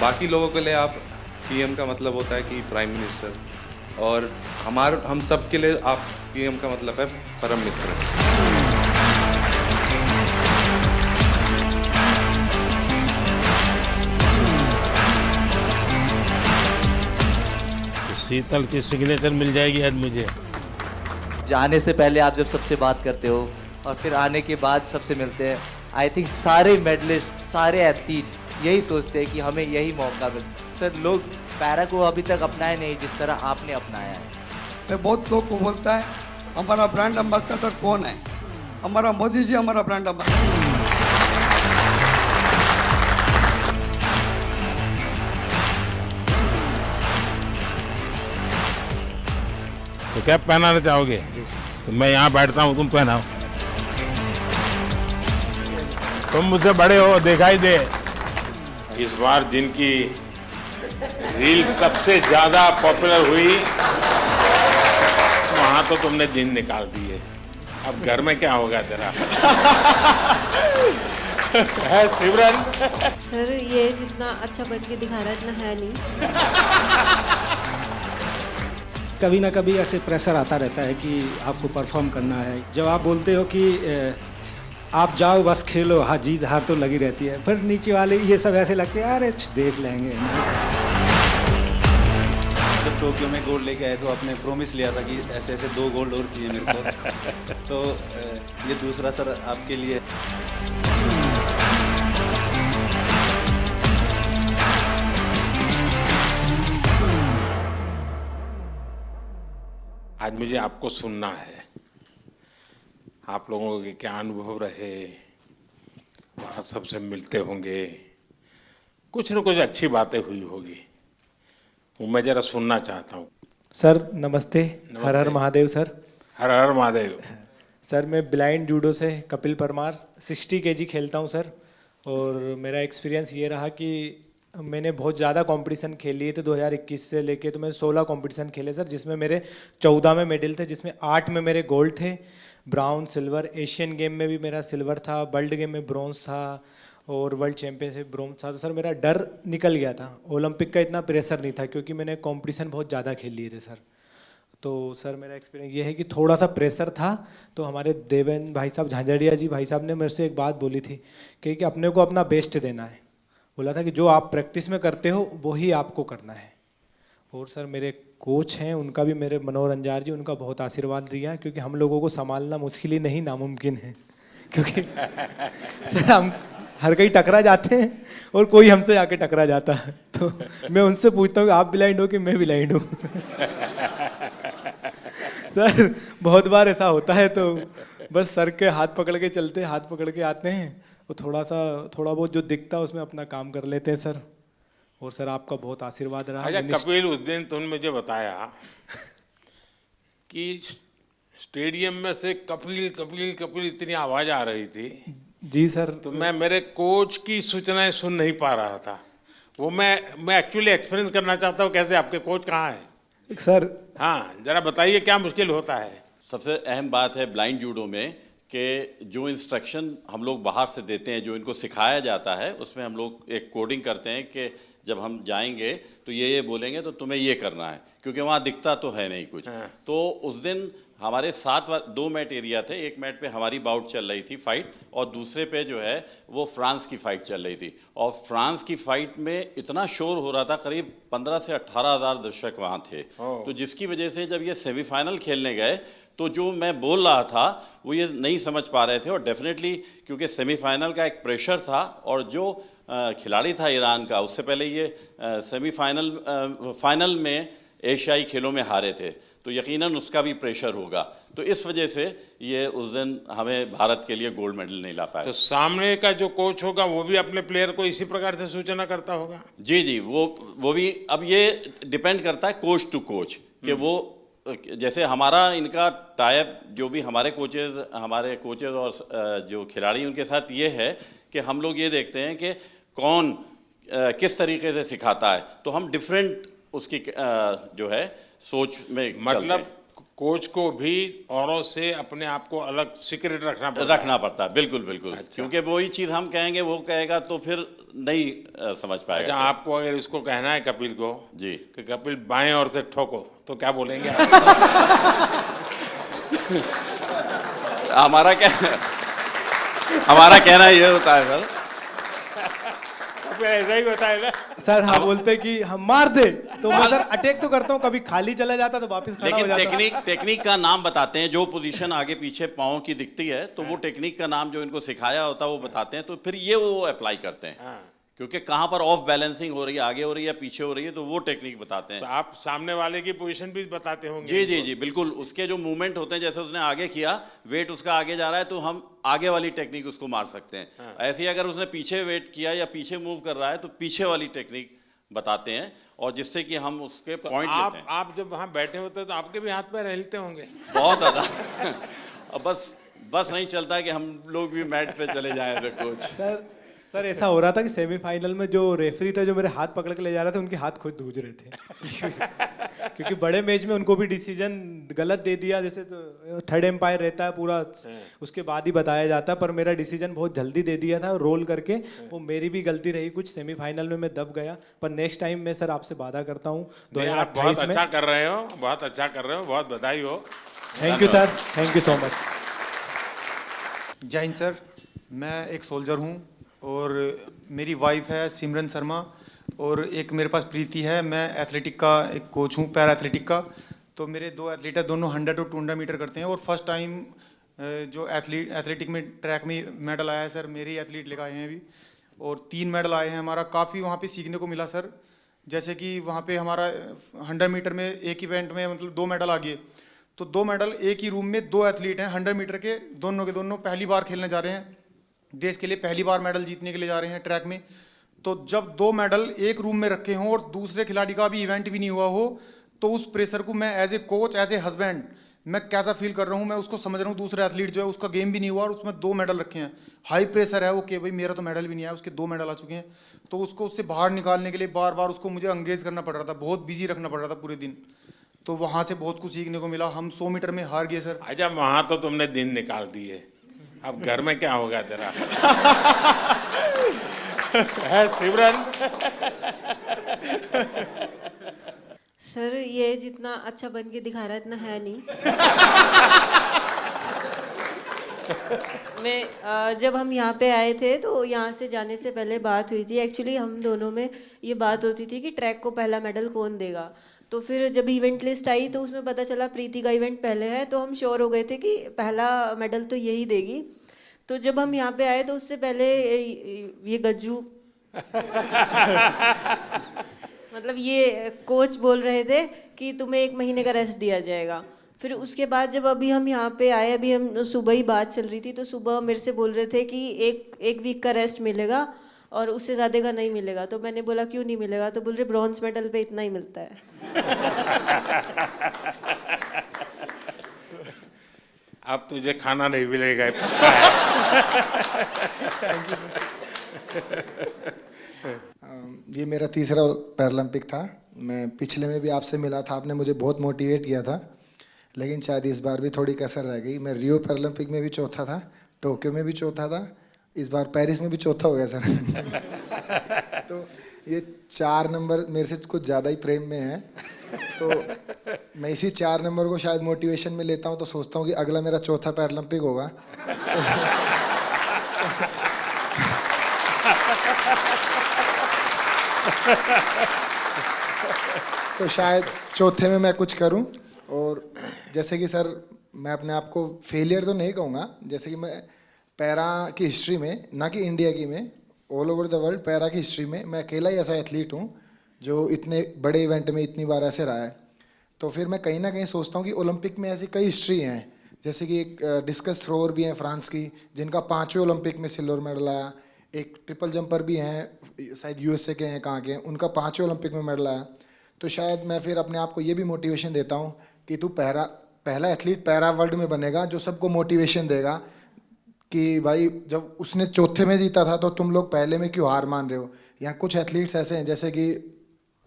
बाकी लोगों के लिए आप पीएम का मतलब होता है कि प्राइम मिनिस्टर, और हम सब के लिए आप पीएम का मतलब है परम मित्र। शीतल की सिग्नेचर मिल जाएगी आज मुझे। जाने से पहले आप जब सबसे बात करते हो और फिर आने के बाद सबसे मिलते हैं, आई थिंक सारे मेडलिस्ट, सारे एथलीट यही सोचते हैं कि हमें यही मौका मिले। सर, लोग पैरा को अभी तक अपनाए नहीं जिस तरह आपने अपनाया है। मैं बहुत लोग को बोलता है हमारा ब्रांड एम्बेसडर कौन है, हमारा मोदी जी हमारा ब्रांड एम्बेसडर। तो कैप पहनाना चाहोगे? तो मैं यहाँ बैठता हूँ, तुम पहनाओ। तुम मुझसे बड़े हो, दिखाई दे। इस बार जिनकी रील सबसे ज्यादा पॉपुलर हुई, वहां तो तुमने दिन निकाल दिए। अब घर में क्या होगा तेरा? है सिमरन? सर, ये जितना अच्छा बन के दिखा रहा है इतना है नहीं। कभी ना कभी ऐसे प्रेशर आता रहता है कि आपको परफॉर्म करना है। जब आप बोलते हो कि आप जाओ बस खेलो, हाँ जीत हार तो लगी रहती है, फिर नीचे वाले ये सब ऐसे लगते हैं अरे देख लेंगे। जब टोक्यो में गोल्ड लेके आए तो आपने प्रॉमिस लिया था कि ऐसे ऐसे 2 गोल्ड और चाहिए मेरे को। तो ये दूसरा सर आपके लिए। आज मुझे आपको सुनना है, आप लोगों के क्या अनुभव रहे, वहाँ सबसे मिलते होंगे, कुछ न कुछ अच्छी बातें हुई होगी, वो मैं जरा सुनना चाहता हूँ। सर नमस्ते, हर हर महादेव सर। हर हर महादेव। सर, मैं ब्लाइंड जूडो से कपिल परमार 60 केजी खेलता हूँ सर, और मेरा एक्सपीरियंस ये रहा कि मैंने बहुत ज़्यादा कंपटीशन खेल लिए थे। 2021 से लेके तो मैं 16 कंपटीशन खेले सर, जिसमें मेरे 14 में मेडल थे, जिसमें 8 में मेरे गोल्ड थे, ब्राउन, सिल्वर। एशियन गेम में भी मेरा सिल्वर था, वर्ल्ड गेम में ब्रॉन्ज था, और वर्ल्ड चैम्पियनशिप ब्रॉन्ज था। तो सर मेरा डर निकल गया था, ओलंपिक का इतना प्रेशर नहीं था क्योंकि मैंने कंपटीशन बहुत ज़्यादा खेल लिए थे सर। तो सर मेरा एक्सपीरियंस ये है कि थोड़ा सा प्रेशर था। तो हमारे देवेंद्र भाई साहब, झांझड़िया जी भाई साहब ने मेरे से एक बात बोली थी कि अपने को अपना बेस्ट देना है। बोला था कि जो आप प्रैक्टिस में करते हो वही आपको करना है। और सर मेरे कोच हैं, उनका भी, मेरे मनोहर अंजार जी, उनका बहुत आशीर्वाद दिया, क्योंकि हम लोगों को संभालना मुश्किल ही नहीं नामुमकिन है। क्योंकि सर हम हर कहीं टकरा जाते हैं और कोई हमसे आके टकरा जाता है। तो मैं उनसे पूछता हूँ कि आप ब्लाइंड हो कि मैं ब्लाइंड हूँ। सर बहुत बार ऐसा होता है, तो बस सर के हाथ पकड़ के चलते, हाथ पकड़ के आते हैं, वो थोड़ा बहुत जो दिखता है उसमें अपना काम कर लेते हैं सर। और सर आपका बहुत आशीर्वाद रहा। अच्छा कपिल, उस दिन तुमने मुझे बताया कि स्टेडियम में से कपिल कपिल कपिल इतनी आवाज आ रही थी। जी सर। तो मैं मेरे कोच की सूचनाएं सुन नहीं पा रहा था। वो मैं एक्चुअली एक्सपीरियंस करना चाहता हूँ, कैसे आपके कोच कहाँ है सर? हाँ जरा बताइए क्या मुश्किल होता है। सबसे अहम बात है ब्लाइंड जूडो में कि जो इंस्ट्रक्शन हम लोग बाहर से देते हैं, जो इनको सिखाया जाता है, उसमें हम लोग एक कोडिंग करते हैं कि जब हम जाएंगे तो ये बोलेंगे तो तुम्हें ये करना है, क्योंकि वहाँ दिखता तो है नहीं कुछ। तो उस दिन हमारे 2 मैट एरिया थे। एक मैट पे हमारी बाउट चल रही थी फाइट, और दूसरे पे जो है वो फ्रांस की फाइट चल रही थी। और फ्रांस की फाइट में इतना शोर हो रहा था, करीब 15 से 18 हज़ार दर्शक वहाँ थे। तो जिसकी वजह से जब ये सेमीफाइनल खेलने गए तो जो मैं बोल रहा था वो ये नहीं समझ पा रहे थे। और डेफिनेटली क्योंकि सेमीफाइनल का एक प्रेशर था, और जो खिलाड़ी था ईरान का, उससे पहले ये फाइनल में एशियाई खेलों में हारे थे, तो यकीनन उसका भी प्रेशर होगा। तो इस वजह से ये उस दिन हमें भारत के लिए गोल्ड मेडल नहीं ला पाया। तो सामने का जो कोच होगा वो भी अपने प्लेयर को इसी प्रकार से सूचना करता होगा? जी जी, वो भी। अब ये डिपेंड करता है कोच टू कोच कि वो, जैसे हमारा इनका टाइप, जो भी हमारे कोचेज और जो खिलाड़ी उनके साथ ये है कि हम लोग ये देखते हैं कि कौन किस तरीके से सिखाता है, तो हम डिफरेंट उसकी जो है सोच में मतलब कोच को भी औरों से अपने आप को अलग सीक्रेट रखना पड़ता रखना पड़ता है, बिल्कुल बिल्कुल। क्योंकि वही चीज़ हम कहेंगे वो कहेगा तो फिर नहीं समझ अच्छा, पाएगा। आपको अगर इसको कहना है कपिल को जी कि कपिल बाएं ओर से ठोको, तो क्या बोलेंगे आप? हमारा कहना ये होता है सर, कपिल ऐसा ही होता है ना। सर हाँ बोलते कि हम मार दे, तो मैं सर अटैक तो करता हूँ, कभी खाली चला जाता तो वापस खड़ा हो लेकिन जाता। टेक्निक का नाम बताते हैं। जो पोजीशन आगे पीछे पाँव की दिखती है तो वो टेक्निक का नाम जो इनको सिखाया होता है वो बताते हैं, तो फिर ये वो अप्लाई करते हैं। क्योंकि कहाँ पर ऑफ बैलेंसिंग हो रही है, आगे हो रही है, पीछे हो रही है, तो वो टेक्निक बताते हैं। तो आप सामने वाले की पोजीशन भी बताते होंगे? जी जी जी बिल्कुल। उसके जो मूवमेंट होते हैं, जैसे उसने आगे किया, वेट उसका आगे जा रहा है, तो हम आगे वाली टेक्निक उसको मार सकते हैं। ऐसे ही अगर उसने पीछे वेट किया या पीछे मूव कर रहा है तो पीछे वाली टेक्निक बताते हैं, और जिससे कि हम उसके पॉइंट लेते हैं। आप जब वहाँ बैठे होते हैं तो आपके भी हाथ पैर हिलते होंगे? बहुत ज़्यादा। अब बस नहीं चलता है कि हम लोग भी मैट पे चले जाएं ऐसे कोच। सर ऐसा हो रहा था कि सेमीफाइनल में जो रेफरी थे जो मेरे हाथ पकड़ के ले जा रहे थे, उनके हाथ खुद धूज रहे थे। क्योंकि बड़े मैच में उनको भी डिसीजन गलत दे दिया, जैसे तो थर्ड एम्पायर रहता है पूरा, उसके बाद ही बताया जाता है, पर मेरा डिसीजन बहुत जल्दी दे दिया था रोल करके। वो मेरी भी गलती रही कुछ, सेमीफाइनल में मैं दब गया। पर नेक्स्ट टाइम मैं सर आपसे वादा करता हूँ 2028 बहुत में। अच्छा कर रहे हो, बहुत अच्छा कर रहे हो, बहुत बधाई हो। Thank you sir, thank you so much. जय हिंद सर, मैं एक सोल्जर हूँ और मेरी वाइफ है सिमरन शर्मा, और एक मेरे पास प्रीति है। मैं एथलेटिक का एक कोच हूँ, पैरा एथलेटिक का। तो मेरे 2 एथलीट है, दोनों 100 और 200 मीटर करते हैं, और फर्स्ट टाइम जो एथलेटिक में ट्रैक में मेडल आया है सर, मेरे ही एथलीट लेकर आए हैं अभी, और 3 मेडल आए हैं। हमारा काफ़ी वहाँ पे सीखने को मिला सर। जैसे कि वहाँ पे हमारा 100 मीटर में एक इवेंट में मतलब 2 मेडल आ गए, तो 2 मेडल एक ही रूम में 2 एथलीट हैं 100 मीटर के, दोनों के दोनों पहली बार खेलने जा रहे हैं, देश के लिए पहली बार मेडल जीतने के लिए जा रहे हैं ट्रैक में। तो जब 2 मेडल एक रूम में रखे हों और दूसरे खिलाड़ी का भी इवेंट भी नहीं हुआ हो, तो उस प्रेशर को मैं as a coach, as a husband, मैं कैसा फील कर रहा हूँ, मैं उसको समझ रहा हूँ। दूसरा एथलीट जो है उसका गेम भी नहीं हुआ और उसमें 2 मेडल रखे हैं, हाई प्रेशर है वो कि भाई मेरा तो मेडल भी नहीं आया, उसके 2 मेडल आ चुके हैं। तो उसको उससे बाहर निकालने के लिए बार बार उसको मुझे एंगेज करना पड़ रहा था, बहुत बिजी रखना पड़ रहा था पूरे दिन। तो वहाँ से बहुत कुछ सीखने को मिला। हम 100 मीटर में हार गए सर। अच्छा, वहाँ तो तुमने दिन निकाल दिए, अब घर में क्या होगा तेरा? है सिमरन? सर ये जितना अच्छा बन के दिखा रहा है इतना है नहीं। मैं जब हम यहाँ पे आए थे तो यहाँ से जाने से पहले बात हुई थी, एक्चुअली हम दोनों में ये बात होती थी कि ट्रैक को पहला मेडल कौन देगा। तो फिर जब इवेंट लिस्ट आई तो उसमें पता चला प्रीति का इवेंट पहले है, तो हम श्योर हो गए थे कि पहला मेडल तो यही देगी। तो जब हम यहाँ पे आए तो उससे पहले ये गज्जू मतलब ये कोच बोल रहे थे कि तुम्हें 1 महीने का रेस्ट दिया जाएगा। फिर उसके बाद जब अभी हम यहाँ पे आए, अभी हम सुबह ही बात चल रही थी, तो सुबह मेरे से बोल रहे थे कि एक वीक का रेस्ट मिलेगा और उससे ज़्यादा का नहीं मिलेगा। तो मैंने बोला क्यों नहीं मिलेगा, तो बोल रहे ब्रॉन्ज मेडल पे इतना ही मिलता है। अब तुझे खाना नहीं मिलेगा। ये मेरा तीसरा पैरालंपिक था। मैं पिछले में भी आपसे मिला था, आपने मुझे बहुत मोटिवेट किया था, लेकिन शायद इस बार भी थोड़ी कसर रह गई। मैं रियो पैरालंपिक में भी चौथा था, टोक्यो में भी चौथा था, इस बार पेरिस में भी चौथा हो गया सर। तो ये 4 नंबर मेरे से कुछ ज़्यादा ही प्रेम में है, तो मैं इसी 4 नंबर को शायद मोटिवेशन में लेता हूँ। तो सोचता हूँ कि अगला मेरा चौथा पैरालंपिक होगा। तो शायद चौथे में मैं कुछ करूं। और जैसे कि सर मैं अपने आप को फेलियर तो नहीं कहूँगा, जैसे कि मैं पैरा की हिस्ट्री में, ना कि इंडिया की में, all over the world para की हिस्ट्री में मैं अकेला ही ऐसा एथलीट हूँ जो इतने बड़े इवेंट में इतनी बार ऐसे रहा है। तो फिर मैं कहीं ना कहीं सोचता हूँ कि ओलंपिक में ऐसी कई हिस्ट्री हैं, जैसे कि एक डिस्कस थ्रोअर भी हैं फ्रांस की, जिनका 5वें ओलंपिक में सिल्वर मेडल आया। एक ट्रिपल जंपर भी हैं, शायद यूएसए के हैं, कहाँ के हैं, उनका 5वें ओलंपिक में मेडल आया। तो शायद मैं फिर अपने आप को ये भी मोटिवेशन देता हूँ कि तू पहला एथलीट पैरा वर्ल्ड में बनेगा जो सबको मोटिवेशन देगा कि भाई जब उसने चौथे में जीता था तो तुम लोग पहले में क्यों हार मान रहे हो। यहाँ कुछ एथलीट्स ऐसे हैं, जैसे कि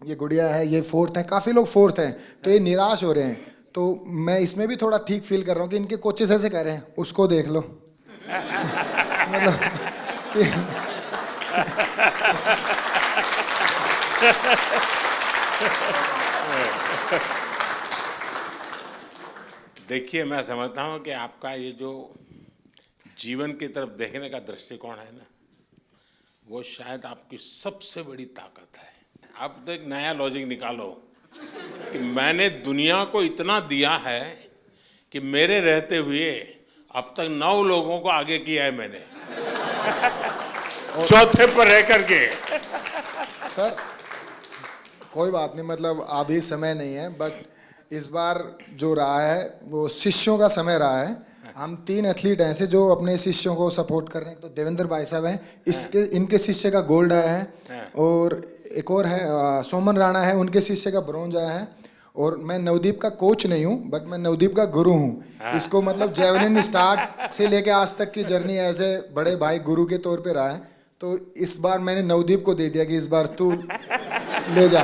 ये गुड़िया है, ये 4th हैं, काफ़ी लोग 4th हैं, तो ये निराश हो रहे हैं। तो मैं इसमें भी थोड़ा ठीक फील कर रहा हूँ कि इनके कोचेस ऐसे कह रहे हैं, उसको देख लो। मतलब देखिए, मैं समझता हूँ कि आपका ये जो जीवन की तरफ देखने का दृष्टिकोण है ना, वो शायद आपकी सबसे बड़ी ताकत है। आप तो एक नया लॉजिक निकालो कि मैंने दुनिया को इतना दिया है कि मेरे रहते हुए अब तक 9 लोगों को आगे किया है मैंने, चौथे पर रह करके। सर कोई बात नहीं, मतलब अभी समय नहीं है, बट इस बार जो रहा है वो शिष्यों का समय रहा है। हम 3 एथलीट हैं ऐसे जो अपने शिष्यों को सपोर्ट कर रहे हैं। तो देवेंद्र भाई साहब हैं, इनके शिष्य का गोल्ड आया है, और एक और है सोमन राणा है, उनके शिष्य का ब्रॉन्ज आया है। और मैं नवदीप का कोच नहीं हूँ, बट मैं नवदीप का गुरु हूँ। इसको मतलब जेवलिन स्टार्ट से लेके आज तक की जर्नी ऐसे बड़े भाई गुरु के तौर पे रहा है। तो इस बार मैंने नवदीप को दे दिया कि इस बार तू ले जा,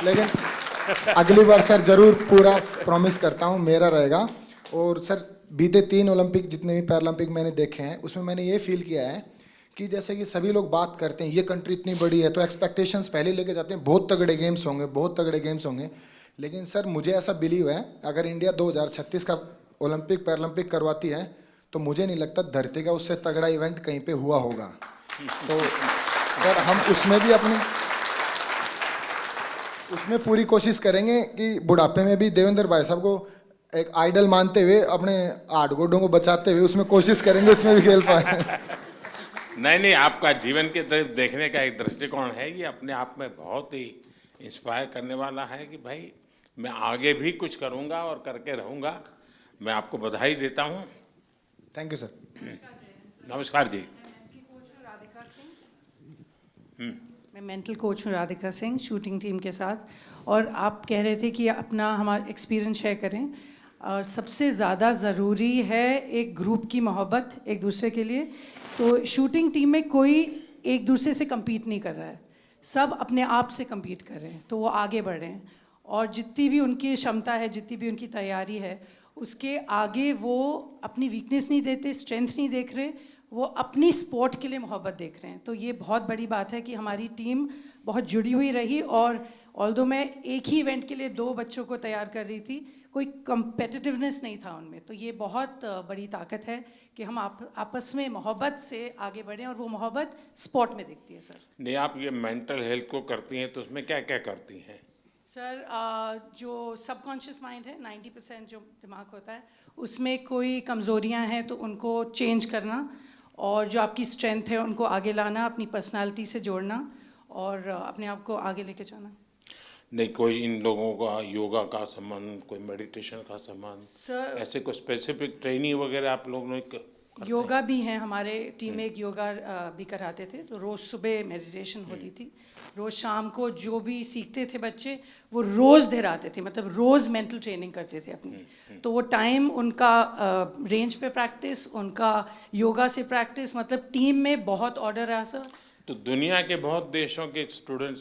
लेकिन अगली बार सर जरूर पूरा प्रॉमिस करता हूँ मेरा रहेगा। और सर बीते 3 ओलंपिक जितने भी पैरालंपिक मैंने देखे हैं, उसमें मैंने ये फील किया है कि जैसे कि सभी लोग बात करते हैं ये कंट्री इतनी बड़ी है तो एक्सपेक्टेशंस पहले लेके जाते हैं, बहुत तगड़े गेम्स होंगे, बहुत तगड़े गेम्स होंगे। लेकिन सर मुझे ऐसा बिलीव है, अगर इंडिया 2036 का ओलंपिक पैरालंपिक करवाती है तो मुझे नहीं लगता धरती का उससे तगड़ा इवेंट कहीं पे हुआ होगा। तो सर हम उसमें पूरी कोशिश करेंगे कि बुढ़ापे में भी देवेंद्र भाई साहब को एक आइडल मानते हुए, अपने 8 गोडों को बचाते हुए उसमें कोशिश करेंगे उसमें भी खेल पाए। नहीं, आपका जीवन के तरफ देखने का एक दृष्टिकोण है, ये अपने आप में बहुत ही इंस्पायर करने वाला है कि भाई मैं आगे भी कुछ करूंगा और करके रहूंगा। मैं आपको बधाई देता हूं। Thank you sir. नमस्कार जी। मैं मेंटल कोच हूँ राधिका सिंह, शूटिंग टीम के साथ। और आप कह रहे थे कि अपना हमारा एक्सपीरियंस शेयर करें, और सबसे ज़्यादा ज़रूरी है एक ग्रुप की मोहब्बत एक दूसरे के लिए। तो शूटिंग टीम में कोई एक दूसरे से compete नहीं कर रहा है, सब अपने आप से compete कर रहे हैं, तो वो आगे बढ़ रहे हैं। और जितनी भी उनकी क्षमता है, जितनी भी उनकी तैयारी है, उसके आगे वो अपनी वीकनेस नहीं देते, स्ट्रेंथ नहीं देख रहे, वो अपनी स्पोर्ट के लिए मोहब्बत देख रहे हैं। तो ये बहुत बड़ी बात है कि हमारी टीम बहुत जुड़ी हुई रही। और ऑल्दो मैं एक ही इवेंट के लिए 2 बच्चों को तैयार कर रही थी, कोई कंपेटिटिवनेस नहीं था उनमें। तो ये बहुत बड़ी ताकत है कि हम आपस में मोहब्बत से आगे बढ़ें, और वो मोहब्बत स्पोर्ट में दिखती है। सर नहीं, आप ये मेंटल हेल्थ को करती हैं तो उसमें क्या क्या करती हैं? सर जो सबकॉन्शियस माइंड है, 90% जो दिमाग होता है, उसमें कोई कमज़ोरियां हैं तो उनको चेंज करना, और जो आपकी स्ट्रेंथ है उनको आगे लाना, अपनी पर्सनालिटी से जोड़ना और अपने आप को आगे लेके जाना। नहीं, कोई इन लोगों का योगा का संबंध, कोई मेडिटेशन का संबंध, सर ऐसे कोई स्पेसिफिक ट्रेनिंग वगैरह आप लोगों ने योगा भी हैं हमारे टीम में, एक योगा भी कराते थे। तो रोज़ सुबह मेडिटेशन होती थी, रोज़ शाम को जो भी सीखते थे बच्चे वो रोज़ दोहराते थे, मतलब रोज़ मेंटल ट्रेनिंग करते थे अपनी। तो वो टाइम उनका रेंज पे प्रैक्टिस, उनका योगा से प्रैक्टिस, मतलब टीम में बहुत ऑर्डर रहा सर। तो दुनिया के बहुत देशों के स्टूडेंट्स,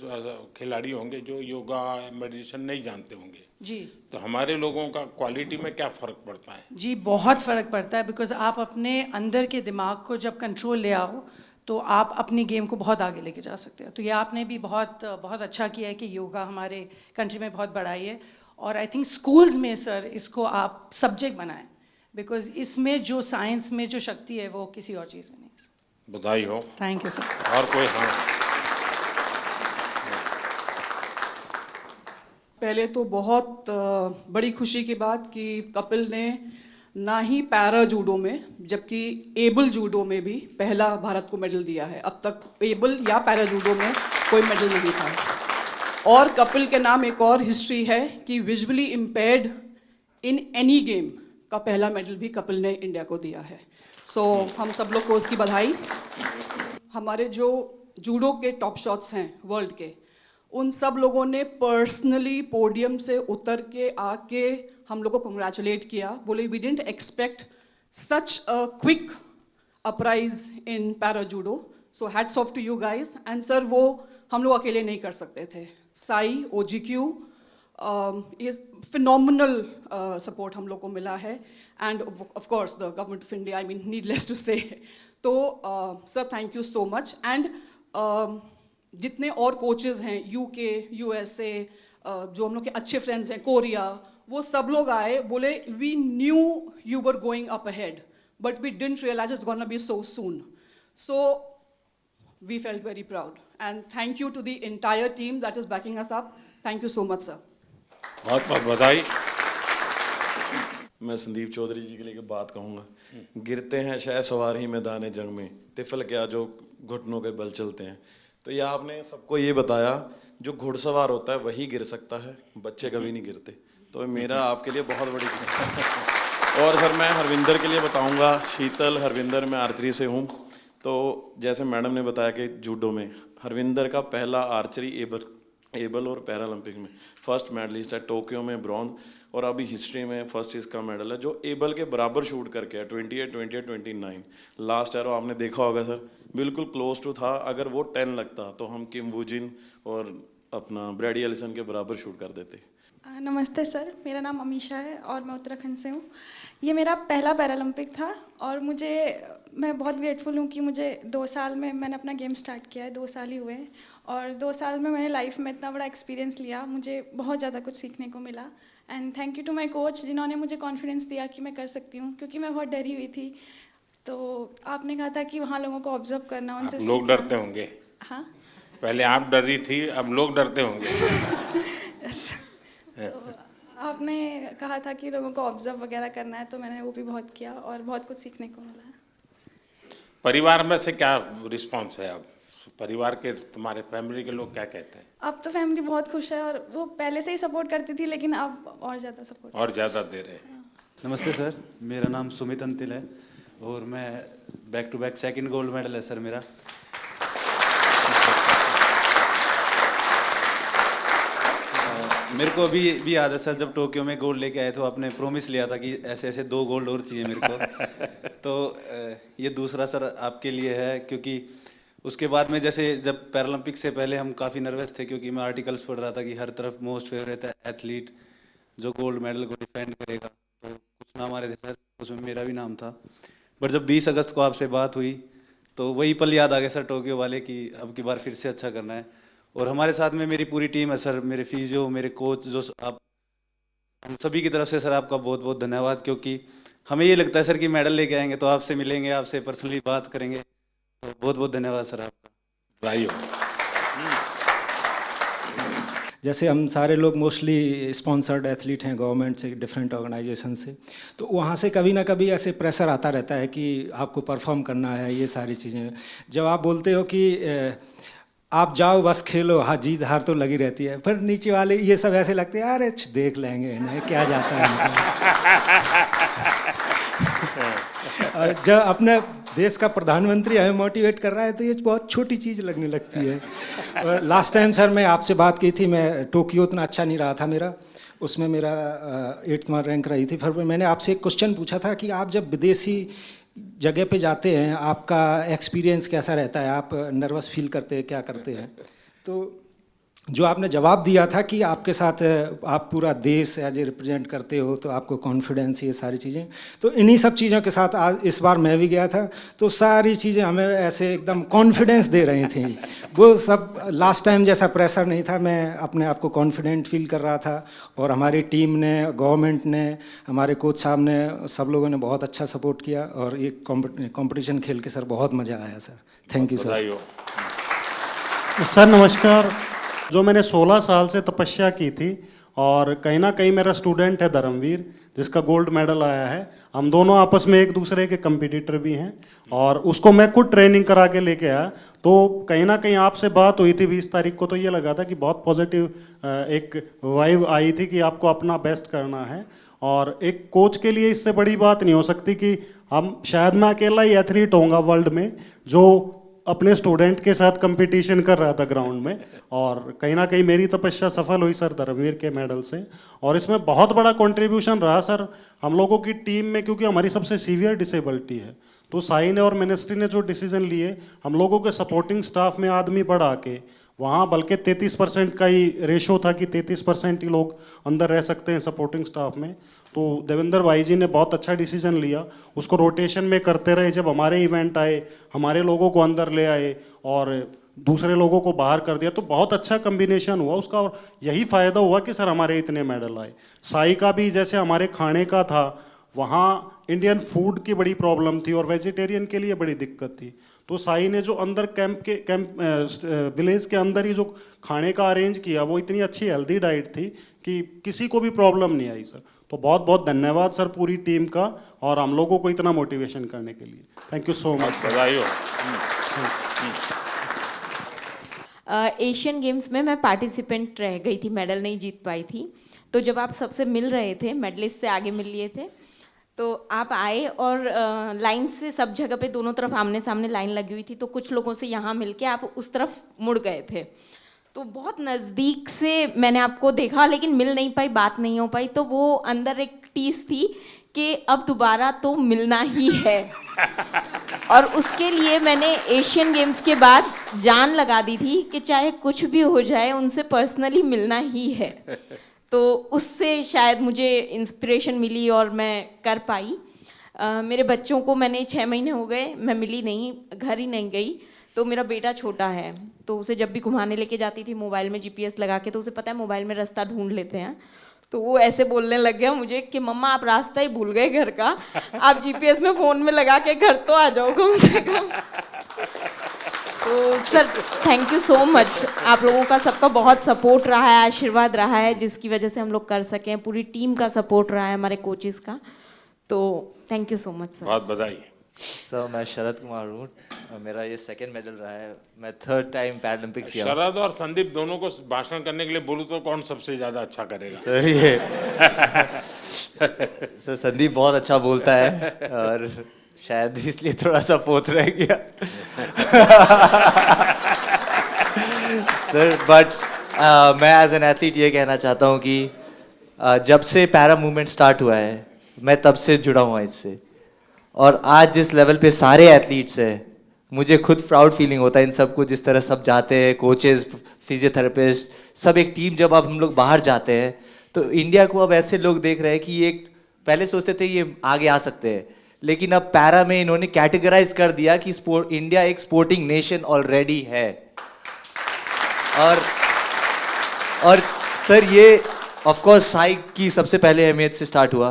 खिलाड़ी होंगे जो योगा मेडिटेशन नहीं जानते होंगे जी। तो हमारे लोगों का क्वालिटी में क्या फ़र्क पड़ता है? जी बहुत फ़र्क पड़ता है, बिकॉज आप अपने अंदर के दिमाग को जब कंट्रोल ले आओ तो आप अपनी गेम को बहुत आगे लेके जा सकते हो। तो ये आपने भी बहुत बहुत अच्छा किया है कि योगा हमारे कंट्री में बहुत बढ़ाई है। और आई थिंक स्कूल्स में सर इसको आप सब्जेक्ट बनाएं, बिकॉज इसमें जो साइंस में जो शक्ति है वो किसी और चीज़ में नहीं है। बधाई हो। Thank you sir. और कोई? हाँ, पहले तो बहुत बड़ी खुशी की बात कि कपिल ने ना ही पैरा जूडो में जबकि एबल जूडो में भी पहला भारत को मेडल दिया है। अब तक एबल या पैरा जूडो में कोई मेडल नहीं था। और कपिल के नाम एक और हिस्ट्री है कि visually impaired in any game का पहला मेडल भी कपिल ने इंडिया को दिया है। सो हम सब लोग को उसकी बधाई। हमारे जो जूडो के टॉप शॉट्स हैं वर्ल्ड के, उन सब लोगों ने पर्सनली पोडियम से उतर के आके हम लोग को कंग्रेचुलेट किया, बोले we didn't expect such a quick uprise in para judo, so hats off to you guys. And sir वो हम लोग अकेले नहीं कर सकते थे। साई, OGQ, ये फिनोमिनल सपोर्ट हम लोग को मिला है and of course the government of India, I mean needless to say. तो sir thank you so much. And जितने और कोचेज़ हैं यूके, यूएसए, जो हम लोग के अच्छे फ्रेंड्स हैं, कोरिया, वो सब लोग आए, बोले we knew you were going up ahead but we didn't realise it's gonna be so soon. So we felt very proud and thank you to the entire team that is backing us up. Thank you so much sir. बहुत बहुत बधाई। मैं संदीप चौधरी जी के लिए बात कहूँगा। गिरते हैं शायद सवार ही मैदान जंग में, तिफल क्या जो घुटनों के बल चलते हैं। तो ये आपने सबको ये बताया जो घुड़सवार होता है वही गिर सकता है, बच्चे कभी नहीं गिरते। तो मेरा आपके लिए बहुत बड़ी और सर मैं हरविंदर के लिए बताऊँगा। शीतल, हरविंदर, मैं आर्चरी से हूँ। तो जैसे मैडम ने बताया कि जूडो में हरविंदर का पहला आर्चरी एबल और पैरालंपिक में फर्स्ट मेडलिस्ट है, टोक्यो में ब्रॉन्ज, और अभी हिस्ट्री में फर्स्ट इसका मेडल है जो एबल के बराबर शूट करके है 28, 28, 29। लास्ट एरो आपने देखा होगा सर, बिल्कुल क्लोज टू था। अगर वो 10 लगता तो हम किम वूजिन और अपना ब्रैडी एलिसन के बराबर शूट कर देते। नमस्ते सर, मेरा नाम अमीशा है और मैं उत्तराखंड से हूँ। ये मेरा पहला पैरालंपिक था और मैं बहुत ग्रेटफुल हूँ कि मुझे 2 साल में मैंने अपना गेम स्टार्ट किया है, 2 साल ही हुए हैं और 2 साल में मैंने लाइफ में इतना बड़ा एक्सपीरियंस लिया, मुझे बहुत ज़्यादा कुछ सीखने को मिला। And thank you to my coach जिन्होंने मुझे कॉन्फिडेंस दिया कि मैं कर सकती हूँ, क्योंकि मैं बहुत डरी हुई थी। तो आपने कहा था कि वहाँ लोगों को ऑब्जर्व करना, उनसे लोग सीखना। डरते होंगे। हाँ, पहले आप डर रही थी, अब लोग डरते होंगे। तो आपने कहा था कि लोगों को ऑब्जर्व वगैरह करना है, तो मैंने वो भी बहुत किया और बहुत कुछ सीखने को मिला। परिवार में से क्या रिस्पांस है? अब परिवार के, तुम्हारे फैमिली के लोग क्या कहते हैं? अब तो फैमिली बहुत खुश है और वो पहले से ही सपोर्ट करती थी, लेकिन अब और ज़्यादा सपोर्ट, और ज़्यादा दे रहे हैं। नमस्ते सर, मेरा नाम सुमित अंतिल है और मैं back to back 2nd gold medal है सर मेरा। मेरे को अभी याद है सर, जब टोक्यो में गोल्ड लेके आए तो आपने प्रॉमिस लिया था कि ऐसे ऐसे 2 गोल्ड और चाहिए मेरे को। तो ये दूसरा सर आपके लिए है, क्योंकि उसके बाद में जैसे जब पैरालंपिक से पहले हम काफ़ी नर्वस थे, क्योंकि मैं आर्टिकल्स पढ़ रहा था कि हर तरफ मोस्ट फेवरेट एथलीट जो गोल्ड मेडल को डिफेंड करेगा, तो कुछ नाम आ रहे थे सर, उसमें मेरा भी नाम था। बट जब 20 अगस्त को आपसे बात हुई तो वही पल याद आ गया सर टोक्यो वाले, कि अब की बार फिर से अच्छा करना है। और हमारे साथ में मेरी पूरी टीम है सर, मेरे फिजियो, मेरे कोच, जो आप, हम सभी की तरफ से सर आपका बहुत बहुत धन्यवाद। क्योंकि हमें ये लगता है सर कि मेडल लेके आएंगे तो आपसे मिलेंगे, आपसे पर्सनली बात करेंगे, तो बहुत बहुत धन्यवाद सर आपका। भाइयों, जैसे हम सारे लोग मोस्टली स्पॉन्सर्ड एथलीट हैं गवर्नमेंट से, डिफरेंट ऑर्गेनाइजेशन से, तो वहाँ से कभी ना कभी ऐसे प्रेशर आता रहता है कि आपको परफॉर्म करना है, ये सारी चीज़ें। जब आप बोलते हो कि आप जाओ बस खेलो, हाँ जीत हार तो लगी रहती है, पर नीचे वाले ये सब ऐसे लगते हैं अरे देख लेंगे इन्हें, क्या जाता है। और जब अपने देश का प्रधानमंत्री हमें मोटिवेट कर रहा है तो ये बहुत छोटी चीज़ लगने लगती है। और लास्ट टाइम सर मैं आपसे बात की थी, मैं टोक्यो उतना अच्छा नहीं रहा था मेरा, उसमें मेरा 8वां रैंक रही थी। फिर मैंने आपसे एक क्वेश्चन पूछा था कि आप जब विदेशी जगह पे जाते हैं आपका एक्सपीरियंस कैसा रहता है, आप नर्वस फील करते हैं, क्या करते हैं? तो जो आपने जवाब दिया था कि आपके साथ आप पूरा देश एज ए रिप्रेजेंट करते हो तो आपको कॉन्फिडेंस, ये सारी चीज़ें, तो इन्हीं सब चीज़ों के साथ आज इस बार मैं भी गया था, तो सारी चीज़ें हमें ऐसे एकदम कॉन्फिडेंस दे रही थी। वो सब लास्ट टाइम जैसा प्रेशर नहीं था, मैं अपने आप को कॉन्फिडेंट फील कर रहा था। और हमारी टीम ने, गवर्नमेंट ने, हमारे कोच साहब ने, सब लोगों ने बहुत अच्छा सपोर्ट किया और ये कॉम्पिटिशन खेल के सर बहुत मज़ा आया sir. Thank you sir. Sir नमस्कार। जो मैंने 16 साल से तपस्या की थी और कहीं ना कहीं मेरा स्टूडेंट है धर्मवीर, जिसका गोल्ड मेडल आया है। हम दोनों आपस में एक दूसरे के कंपटीटर भी हैं और उसको मैं खुद ट्रेनिंग करा के लेके आया। तो कहीं ना कहीं आपसे बात हुई थी 20 तारीख को, तो ये लगा था कि बहुत पॉजिटिव एक वाइब आई थी कि आपको अपना बेस्ट करना है। और एक कोच के लिए इससे बड़ी बात नहीं हो सकती कि हम, शायद मैं अकेला ही एथलीट होऊंगा वर्ल्ड में जो अपने स्टूडेंट के साथ कंपटीशन कर रहा था ग्राउंड में। और कहीं ना कहीं मेरी तपस्या सफल हुई सर धर्मवीर के मेडल से। और इसमें बहुत बड़ा कंट्रीब्यूशन रहा सर हम लोगों की टीम में, क्योंकि हमारी सबसे सीवियर डिसेबिलिटी है। तो साई ने और मिनिस्ट्री ने जो डिसीजन लिए, हम लोगों के सपोर्टिंग स्टाफ में आदमी बढ़ा के वहाँ बल्कि 33% का ही रेशो था कि 33% ही लोग अंदर रह सकते हैं सपोर्टिंग स्टाफ में। तो देवेंद्र भाई जी ने बहुत अच्छा डिसीजन लिया, उसको रोटेशन में करते रहे। जब हमारे इवेंट आए, हमारे लोगों को अंदर ले आए और दूसरे लोगों को बाहर कर दिया, तो बहुत अच्छा कम्बिनेशन हुआ उसका। और यही फ़ायदा हुआ कि सर हमारे इतने मेडल आए। साई का भी जैसे हमारे खाने का था, वहाँ इंडियन फूड की बड़ी प्रॉब्लम थी और वेजिटेरियन के लिए बड़ी दिक्कत थी। तो साई ने जो अंदर विलेज के अंदर ही जो खाने का अरेंज किया, वो इतनी अच्छी हेल्दी डाइट थी कि किसी को भी प्रॉब्लम नहीं आई सर। तो बहुत बहुत धन्यवाद सर पूरी टीम का, और हम लोगों को इतना मोटिवेशन करने के लिए। Thank you so much. Asian games में मैं पार्टिसिपेंट रह गई थी, मेडल नहीं जीत पाई थी। तो जब आप सबसे मिल रहे थे, मेडलिस्ट से आगे मिल लिए थे, तो आप आए और लाइन से सब जगह पे दोनों तरफ आमने सामने लाइन लगी हुई थी। तो कुछ लोगों से यहाँ मिलके आप उस तरफ मुड़ गए थे। तो बहुत नज़दीक से मैंने आपको देखा, लेकिन मिल नहीं पाई, बात नहीं हो पाई। तो वो अंदर एक टीस थी कि अब दोबारा तो मिलना ही है। और उसके लिए मैंने एशियन गेम्स के बाद जान लगा दी थी कि चाहे कुछ भी हो जाए, उनसे पर्सनली मिलना ही है। तो उससे शायद मुझे इंस्पिरेशन मिली और मैं कर पाई। मेरे बच्चों को मैंने 6 महीने हो गए, मैं मिली नहीं, घर ही नहीं गई। तो मेरा बेटा छोटा है, तो उसे जब भी घुमाने लेके जाती थी मोबाइल में GPS लगा के, तो उसे पता है मोबाइल में रास्ता ढूंढ लेते हैं। तो वो ऐसे बोलने लग गया मुझे कि मम्मा आप रास्ता ही भूल गए घर का, आप GPS में फ़ोन में लगा के घर तो आ जाओ कम से कम। तो sir thank you so much, आप लोगों का सबका बहुत सपोर्ट रहा है, आशीर्वाद रहा है, जिसकी वजह से हम लोग कर सकें। पूरी टीम का सपोर्ट रहा है, हमारे कोचेस का। तो thank you so much sir. बहुत बधाई। सर मैं शरद कुमार हूँ, मेरा ये 2nd मेडल रहा है। मैं 3rd टाइम पैरालंपिक्स किया। शरद और संदीप दोनों को भाषण करने के लिए बोलूँ तो कौन सबसे ज़्यादा अच्छा करेगा? सर ये सर संदीप बहुत अच्छा बोलता है और शायद इसलिए थोड़ा सा पोत रह गया। सर बट मैं एज एन एथलीट ये कहना चाहता हूँ कि जब से पैरा मूवमेंट स्टार्ट हुआ है, मैं तब से जुड़ा हुआ इससे। और आज जिस लेवल पे सारे एथलीट्स हैं, मुझे खुद प्राउड फीलिंग होता है इन सबको, जिस तरह सब जाते हैं, कोचेस, फिजियोथेरेपिस्ट, सब एक टीम। जब अब हम लोग बाहर जाते हैं तो इंडिया को अब ऐसे लोग देख रहे हैं कि ये पहले सोचते थे ये आगे आ सकते हैं, लेकिन अब पैरा में इन्होंने कैटेगराइज कर दिया कि इंडिया एक स्पोर्टिंग नेशन ऑलरेडी है। और सर ये ऑफ कोर्स साई की सबसे पहले अहमियत से स्टार्ट हुआ,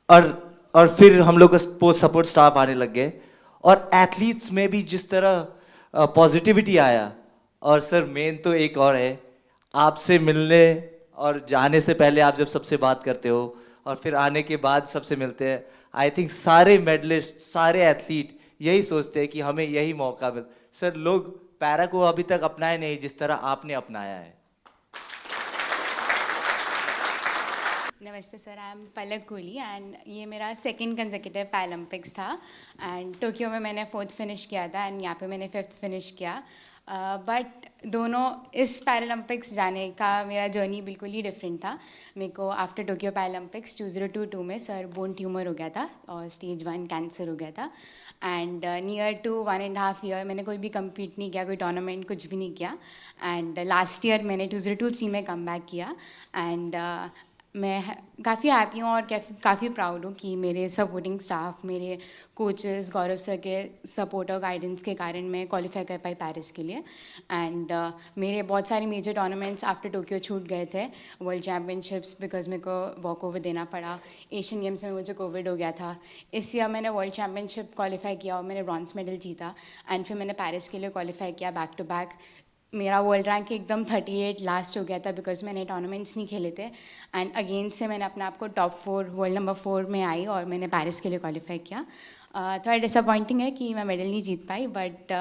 और फिर हम लोग का सपोर्ट स्टाफ आने लग गए, और एथलीट्स में भी जिस तरह पॉजिटिविटी आया। और सर मेन तो एक और है, आपसे मिलने और जाने से पहले आप जब सबसे बात करते हो और फिर आने के बाद सबसे मिलते हैं, आई थिंक सारे मेडलिस्ट, सारे एथलीट यही सोचते हैं कि हमें यही मौका मिल। सर लोग पैरा को अभी तक अपनाए नहीं जिस तरह आपने अपनाया है। नमस्ते sir, I am Palak Kohli and ये मेरा 2nd कंसेक्यूटिव पैरालंपिक्स था। एंड टोक्यो में मैंने 4th फिनिश किया था एंड यहाँ पे मैंने 5th फिनिश किया। बट दोनों इस पैरालंपिक्स जाने का मेरा जर्नी बिल्कुल ही डिफरेंट था। मेरे को आफ्टर टोक्यो पैरालंपिक्स 2022 में सर बोन ट्यूमर हो गया था और स्टेज 1 कैंसर हो गया था। एंड नियर टू 1.5 ईयर मैंने कोई भी कम्पीट नहीं किया, कोई टूर्नामेंट कुछ भी नहीं किया। एंड लास्ट ईयर मैंने 2023 में कम बैक किया। एंड मैं काफ़ी हैप्पी हूँ और काफ़ी प्राउड हूँ कि मेरे सपोर्टिंग स्टाफ, मेरे कोचेस, गौरव सर के सपोर्ट और गाइडेंस के कारण मैं क्वालिफाई कर पाई पेरिस के लिए। एंड मेरे बहुत सारे मेजर टूर्नामेंट्स आफ्टर टोक्यो छूट गए थे। वर्ल्ड चैम्पियनशिप्स बिकॉज मेरे को वॉक ओवर देना पड़ा, एशियन गेम्स में मुझे कोविड हो गया था। इस ईयर मैंने वर्ल्ड चैम्पियनशिप क्वालिफाई किया और मैंने ब्रॉन्ज मेडल जीता। एंड फिर मैंने पेरिस के लिए क्वालिफाई किया बैक टू बैक। मेरा वर्ल्ड रैंक एकदम 38 लास्ट हो गया था बिकॉज मैंने टूर्नामेंट्स नहीं खेले थे। एंड अगेन से मैंने अपने आप को टॉप 4 वर्ल्ड नंबर 4 में आई और मैंने पेरिस के लिए क्वालिफाई किया। थोड़ा डिसअपॉइंटिंग है कि मैं मेडल नहीं जीत पाई, बट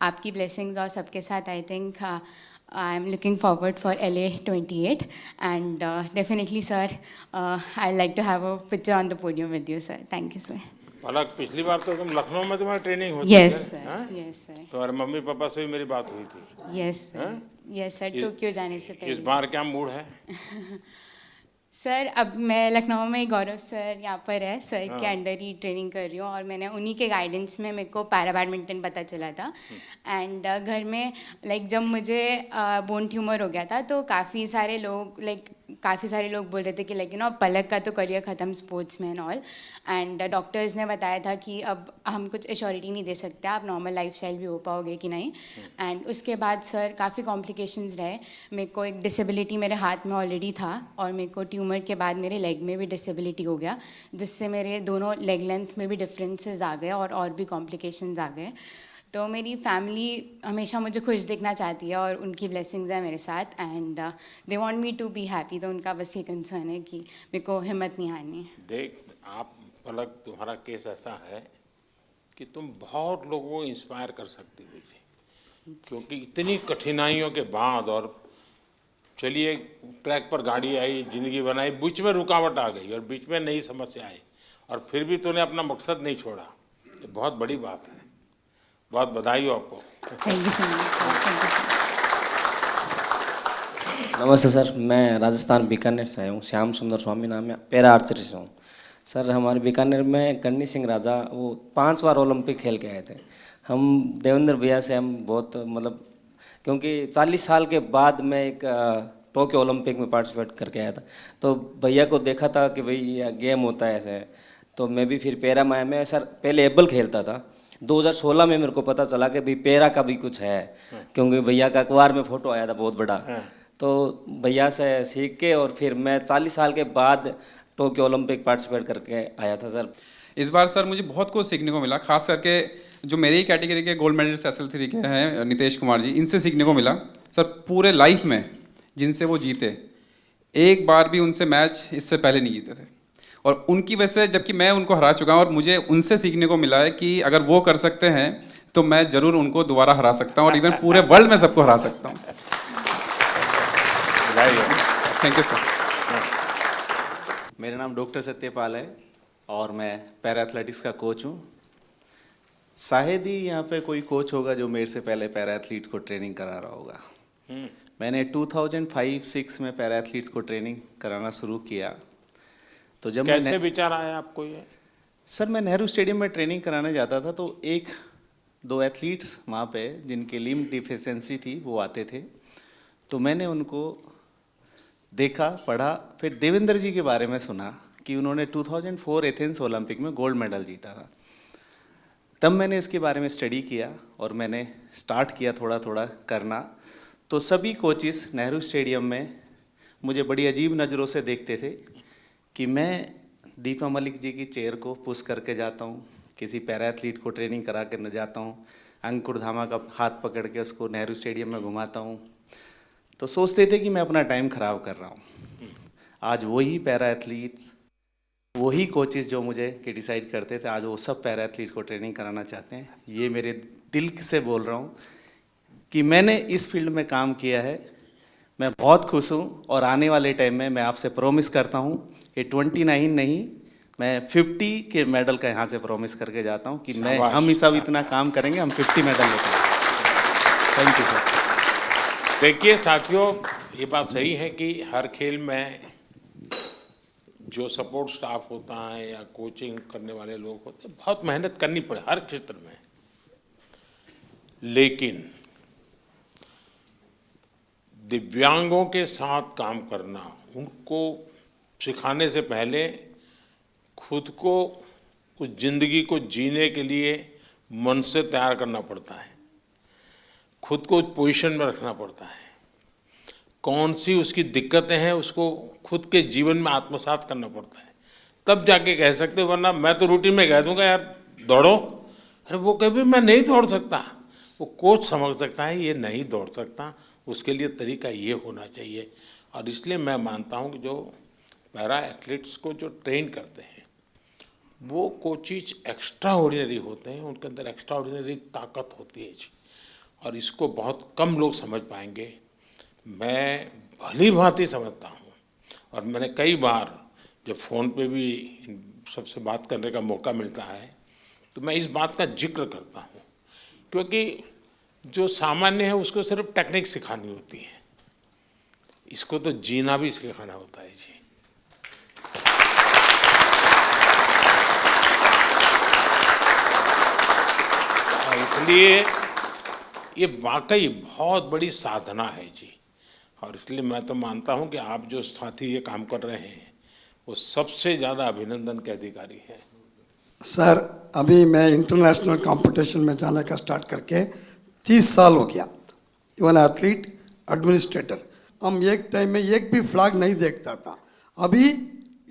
आपकी ब्लेसिंग्स और सबके साथ I think I am looking forward for LA 28 and definitely sir I like to have a picture on the podium with you sir. Thank you sir. Palak, पिछली बार तो तुम लखनऊ में तुम्हारी ट्रेनिंग होती Yes, sir. Yes, sir. तो और mummy papa से भी मेरी बात हुई थी। Yes sir, yes sir, Tokyo जाने से पहले। इस बार क्या मूड है? सर अब मैं लखनऊ में गौरव सर यहाँ पर है, सर के अंडर ही ट्रेनिंग कर रही हूँ और मैंने उन्हीं के गाइडेंस में मेरे को पैरा बैडमिंटन पता चला था। एंड घर में जब मुझे बोन ट्यूमर हो गया था तो काफ़ी सारे लोग बोल रहे थे कि पलक का तो करियर ख़त्म स्पोर्ट्स में एंड ऑल। एंड डॉक्टर्स ने बताया था कि अब हम कुछ एश्योरिटी नहीं दे सकते आप नॉर्मल लाइफस्टाइल भी हो पाओगे कि नहीं। एंड उसके बाद सर काफ़ी कॉम्प्लिकेशंस रहे। मेरे को एक डिसेबिलिटी मेरे हाथ में ऑलरेडी था और मेरे को ट्यूमर के बाद मेरे लेग में भी डिसेबिलिटी हो गया, जिससे मेरे दोनों लेग लेंथ में भी डिफरेंसेस आ गए और भी कॉम्प्लिकेशंस आ गए। तो मेरी फैमिली हमेशा मुझे खुश देखना चाहती है और उनकी ब्लेसिंग्स हैं मेरे साथ and they want me to be happy. तो उनका बस ये कंसर्न है कि मेरे को हिम्मत नहीं हारनी। देख आप पलक, तुम्हारा केस ऐसा है कि तुम बहुत लोगों को इंस्पायर कर सकती हो इसे, क्योंकि इतनी कठिनाइयों के बाद और चलिए ट्रैक पर गाड़ी आई, ज़िंदगी बनाई, बीच में रुकावट आ गई और बीच में नई समस्या आई और फिर भी तूने अपना मकसद नहीं छोड़ा, ये बहुत बड़ी बात है। बहुत बधाई हो आपको। Thank you so much. नमस्ते सर, मैं राजस्थान बीकानेर से आया हूँ। श्याम सुंदर स्वामी नाम है, पैरा आर्चरी से हूँ। सर हमारे बीकानेर में करनी सिंह राजा वो 5 बार ओलंपिक खेल के आए थे। हम देवेंद्र भैया से हम बहुत क्योंकि 40 साल के बाद मैं एक टोक्यो ओलंपिक में पार्टिसिपेट करके आया था, तो भैया को देखा था कि भाई ये गेम होता है ऐसे, तो मैं भी फिर पैरा में सर पहले एबल खेलता था। 2016 में मेरे को पता चला कि भाई पैरा का भी कुछ है, क्योंकि भैया का अखबार में फ़ोटो आया था बहुत बड़ा, तो भैया से सीख के और फिर मैं 40 साल के बाद टोक्यो ओलंपिक पार्टिसिपेट करके आया था सर। इस बार सर मुझे बहुत कुछ सीखने को मिला, खास करके जो मेरी कैटेगरी के गोल्ड मेडलिस्ट SL3 के हैं नितेश कुमार जी, इनसे सीखने को मिला। सर पूरे लाइफ में जिनसे वो जीते, एक बार भी उनसे मैच इससे पहले नहीं जीते थे और उनकी वजह से, जबकि मैं उनको हरा चुका हूँ और मुझे उनसे सीखने को मिला है कि अगर वो कर सकते हैं तो मैं ज़रूर उनको दोबारा हरा सकता हूँ और इवन पूरे वर्ल्ड में सबको हरा सकता हूँ। Thank you sir. मेरा नाम डॉक्टर सत्यपाल है और मैं पैरा एथलेटिक्स का कोच हूँ। शायद ही यहाँ पे कोई कोच होगा जो मेरे से पहले पैरा एथलीट्स को ट्रेनिंग करा रहा होगा। मैंने 2005-06 में पैरा एथलीट्स को ट्रेनिंग कराना शुरू किया। तो जब कैसे विचार आया आपको ये? सर मैं नेहरू स्टेडियम में ट्रेनिंग कराने जाता था, तो 1-2 एथलीट्स वहाँ पे जिनके लिम्ब डिफिशेंसी थी वो आते थे, तो मैंने उनको देखा, पढ़ा, फिर देवेंद्र जी के बारे में सुना कि उन्होंने 2004 एथेंस ओलंपिक में गोल्ड मेडल जीता था। तब मैंने इसके बारे में स्टडी किया और मैंने स्टार्ट किया थोड़ा थोड़ा करना। तो सभी कोचिस नेहरू स्टेडियम में मुझे बड़ी अजीब नज़रों से देखते थे कि मैं दीपा मलिक जी की चेयर को पुश करके जाता हूँ, किसी पैरा एथलीट को ट्रेनिंग करा कर न जाता हूँ, अंकुर धामा का हाथ पकड़ के उसको नेहरू स्टेडियम में घुमाता हूँ, तो सोचते थे कि मैं अपना टाइम ख़राब कर रहा हूँ। आज वही पैरा एथलीट्स, वही कोचेस जो मुझे क्रिटिसाइज करते थे, आज वो सब पैरा एथलीट्स को ट्रेनिंग कराना चाहते हैं। ये मेरे दिल से बोल रहा हूँ कि मैंने इस फील्ड में काम किया है, मैं बहुत खुश हूँ और आने वाले टाइम में मैं आपसे प्रॉमिस करता हूँ ये 29 नहीं, मैं 50 के मेडल का यहाँ से प्रॉमिस करके जाता हूँ कि हम सब इतना काम करेंगे, हम 50 मेडल लेते हैं। Thank you sir. देखिए साथियों, ये बात सही है कि हर खेल में जो सपोर्ट स्टाफ होता है या कोचिंग करने वाले लोग होते हैं, बहुत मेहनत करनी पड़े हर क्षेत्र में, लेकिन दिव्यांगों के साथ काम करना, उनको सिखाने से पहले खुद को उस जिंदगी को जीने के लिए मन से तैयार करना पड़ता है, खुद को उस पोजीशन में रखना पड़ता है, कौन सी उसकी दिक्कतें हैं उसको खुद के जीवन में आत्मसात करना पड़ता है, तब जाके कह सकते, वरना मैं तो रूटीन में कह दूंगा यार दौड़ो, अरे वो कभी मैं नहीं दौड़ सकता, वो कोच समझ सकता है ये नहीं दौड़ सकता, उसके लिए तरीका ये होना चाहिए। और इसलिए मैं मानता हूँ कि जो पैरा एथलीट्स को जो ट्रेन करते हैं वो कोचिज एक्स्ट्रा ऑर्डिनरी होते हैं, उनके अंदर एक्स्ट्रा ऑर्डिनरी ताकत होती है जी, और इसको बहुत कम लोग समझ पाएंगे। मैं भली भांति समझता हूँ और मैंने कई बार जब फ़ोन पे भी सबसे बात करने का मौका मिलता है तो मैं इस बात का जिक्र करता हूँ, क्योंकि जो सामान्य है उसको सिर्फ टेक्निक सिखानी होती है, इसको तो जीना भी सिखाना होता है जी। इसलिए ये वाकई बहुत बड़ी साधना है जी, और इसलिए मैं तो मानता हूँ कि आप जो साथी ये काम कर रहे हैं वो सबसे ज़्यादा अभिनंदन के अधिकारी हैं। सर अभी मैं इंटरनेशनल कंपटीशन में जाने का स्टार्ट करके 30 साल हो गया। इवन एथलीट, एडमिनिस्ट्रेटर, हम एक टाइम में एक भी फ्लैग नहीं देखता था, अभी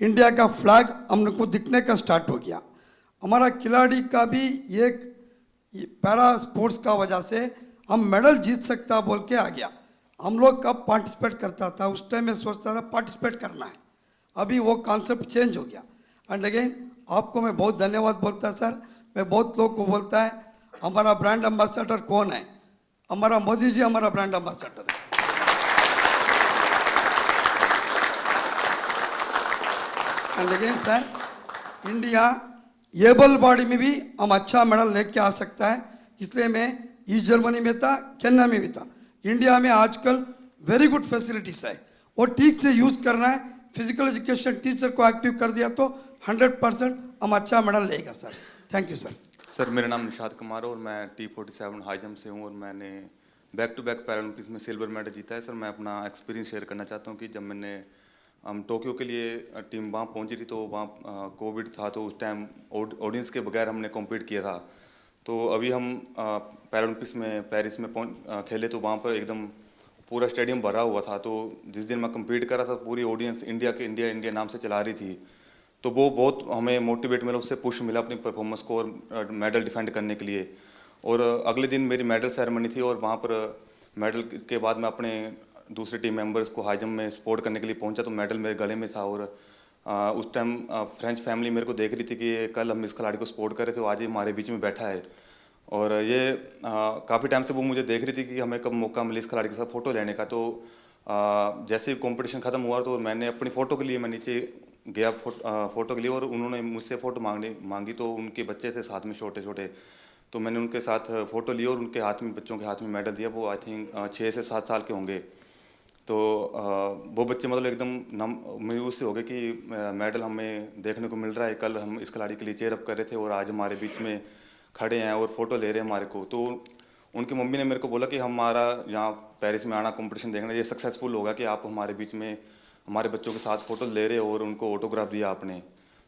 इंडिया का फ्लैग हमको दिखने का स्टार्ट हो गया। हमारा खिलाड़ी का भी एक पैरा स्पोर्ट्स का वजह से हम मेडल जीत सकता बोल के आ गया। हम लोग कब पार्टिसिपेट करता था, उस टाइम में सोचता था पार्टिसिपेट करना है, अभी वो कॉन्सेप्ट चेंज हो गया। एंड अगेन आपको मैं बहुत धन्यवाद बोलता सर। मैं बहुत लोग को बोलता है हमारा ब्रांड एम्बेसडर कौन है, हमारा मोदी जी हमारा ब्रांड एम्बेसडर है। And again sir, India able body में भी हम अच्छा मेडल लेके आ सकता है, इसलिए मैं ईस्ट जर्मनी में था, केन्या में भी था। इंडिया में आजकल वेरी गुड फैसिलिटीज है, वो ठीक से यूज़ करना है। फिजिकल एजुकेशन टीचर को एक्टिव कर दिया तो 100% हम अच्छा मेडल लेगा sir. Thank you sir. Sir मेरा नाम निशाद कुमार है और मैं T47 हाई जंप से हूँ और मैंने बैक टू बैक पैरालंपिक्स में सिल्वर मेडल जीता है। सर मैं अपना एक्सपीरियंस शेयर करना चाहता हूँ कि जब मैंने हम टोक्यो के लिए टीम वहाँ पहुँची थी तो वहाँ कोविड था, तो उस टाइम ऑडियंस के बगैर हमने कॉम्पीट किया था। तो अभी हम पैरालंपिक्स में पेरिस में खेले तो वहाँ पर एकदम पूरा स्टेडियम भरा हुआ था। तो जिस दिन मैं कम्पीट कर रहा था पूरी ऑडियंस इंडिया नाम से चला रही थी, तो वो बहुत हमें मोटिवेट मिला, उससे पुश मिला अपनी परफॉर्मेंस को और मेडल डिफेंड करने के लिए। और अगले दिन मेरी मेडल सेरेमनी थी और वहाँ पर मेडल के बाद मैं अपने दूसरे टीम मेंबर्स को हाई जंप में सपोर्ट करने के लिए पहुँचा तो मेडल मेरे गले में था। और उस टाइम फ्रेंच फैमिली मेरे को देख रही थी कि कल हम इस खिलाड़ी को सपोर्ट कर रहे थे, आज ये हमारे बीच में बैठा है। और ये काफ़ी टाइम से वो मुझे देख रही थी कि हमें कब मौका मिले इस खिलाड़ी के साथ फ़ोटो लेने का। तो जैसे ही कंपटीशन ख़त्म हुआ तो मैंने अपनी फ़ोटो के लिए मैं नीचे गया फ़ोटो के लिए, और उन्होंने मुझसे फ़ोटो मांगी तो उनके बच्चे थे साथ में छोटे छोटे, तो मैंने उनके साथ फ़ोटो ली और उनके हाथ में, बच्चों के हाथ में मेडल दिया। वो आई थिंक 6 से 7 साल के होंगे। तो वो बच्चे मतलब एकदम मायूस से हो गए कि मेडल हमें देखने को मिल रहा है, कल हम इस खिलाड़ी के लिए चेयर अप कर रहे थे और आज हमारे बीच में खड़े हैं और फोटो ले रहे हैं हमारे को। तो उनकी मम्मी ने मेरे को बोला कि हमारा यहाँ पेरिस में आना कंपटीशन देखना, ये सक्सेसफुल होगा कि आप हमारे बीच में हमारे बच्चों के साथ फ़ोटो ले रहे हो और उनको ऑटोग्राफ दिया आपने।